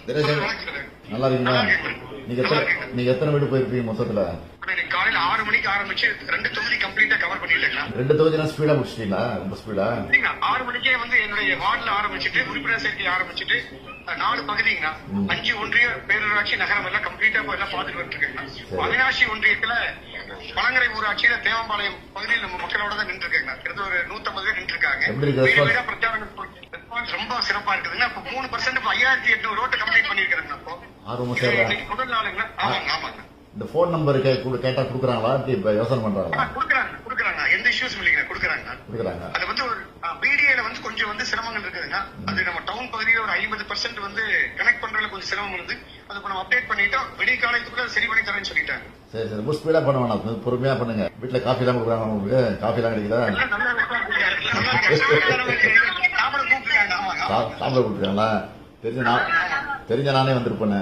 நல்லா இருக்கீங்களா? நீங்க எத்தனை வீடு போயிருப்பீங்க மொத்தத்துல? காலையில 6 மணிக்கு ஆரம்பிச்சு 2 தொகுதி கம்ப்ளீட்டா கவர் பண்ணிட்டேங்க. 2 தொகுதினா ஸ்பீடா முடிச்சிட்டீங்களா? ரொம்ப ஸ்பீடா? 6 மணிக்கே வந்து என்னுடைய வார்டுல ஆரம்பிச்சுட்டு உறுப்பினர் சேர்க்கை ஆரம்பிச்சுட்டு 4 பகுதிங்க 5 ஒன்றிய பேரூராட்சி நகரம் எல்லாம் கம்ப்ளீட்டா எல்லாம் பாத்துட்டு வந்துருக்கேங்க. அவினாசி ஒன்றியத்துல பழங்கரை ஊராட்சியில தேவம்பாளையம் பகுதியில் நம்ம மக்களோட தான் நின்று இருக்கேங்க. கிட்டத்தட்ட ஒரு 150 பேர் நின்று இருக்காங்க. பிரச்சாரம் ரொம்ப சிறப்பா இருக்குதுங்க. இப்ப 3% 5800 ஓட்டு கம்ப்ளீட் பண்ணிருக்காங்க. அப்போ முதல் நாளுங்க. ஆமாங்க ஆமாங்க. இந்த போன் நம்பர் கேட்டா குடுக்குறாங்களா? இப்ப யோசனை பண்றாங்களா? குடுக்குறாங்க. எந்த இஷ்யூஸ் இல்லைங்க. குடுக்குறாங்க. அது வந்து ஒரு பிடிஏல வந்து கொஞ்சம் வந்து சிரமங்கள் இருக்குதுங்க. அது நம்ம டவுன் பகுதியில ஒரு 50% வந்து கனெக்ட் பண்றதுல கொஞ்சம் சிரமம் இருந்து அது நம்ம அப்டேட் பண்ணிட்டோம். விடிய காலத்துக்குள்ள சரி பண்ணி தரேன்னு சொல்லிட்டாங்க. சரி ரொம்ப ஸ்பீடா பண்ண வேணாம், பொறுமையா பண்ணுங்க. வீட்டுல காஃபி எல்லாம் கொடுக்குறாங்க உங்களுக்கு? காஃபி எல்லாம் கிடைக்குதா? சாப்பிட கொடுத்துருக்காங்களா? தெரிஞ்ச நானே வந்திருப்பேன்.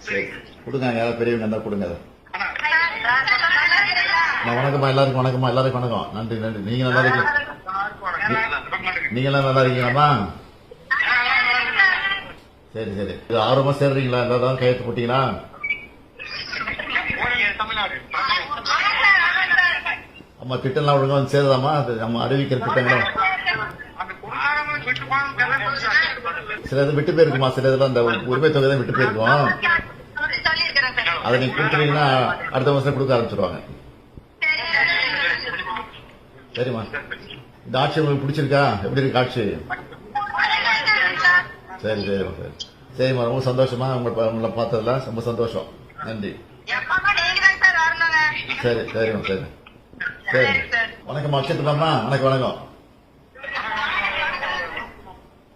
சரி கொடுங்க, யாராவது பெரியவங்க இருந்தா கொடுங்க. வணக்கம்மா எல்லாருக்கும். வணக்கம். நன்றி. நீங்க நல்லா இருக்கீங்க? நீங்க எல்லாம் நல்லா இருக்கீங்களாம்மா? சரி ஆர்வமா சேர்றீங்களா? எல்லாரும் கையெழுத்து போட்டீங்களா? அம்மா திட்டம்லாம் ஒழுங்கா வந்து சேருதாமா? நம்ம அறிவிக்கிற திட்டங்களும் சில இது விட்டு போயிருக்குமா? சில இதெல்லாம் இந்த உரிமை தொகை தான் விட்டு போயிருக்கோம். அதை நீங்க கொடுத்துட்டீங்கன்னா அடுத்த வருஷம் கொடுக்க ஆரம்பிச்சிருவாங்க. சரிம்மா, இந்த ஆட்சி உங்களுக்கு பிடிச்சிருக்கா? எப்படி இருக்கு ஆட்சி? சரிம்மா, ரொம்ப சந்தோஷமா உங்களை பார்த்ததுல ரொம்ப சந்தோஷம். நன்றி. சரிம்மா. சரி வணக்கம்மா. வச்சுட்டுமாம்மா. வணக்கம்.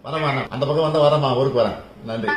வரமா, அந்த பக்கம் வந்தா வரமா, ஊருக்கு வரேன். நன்றி.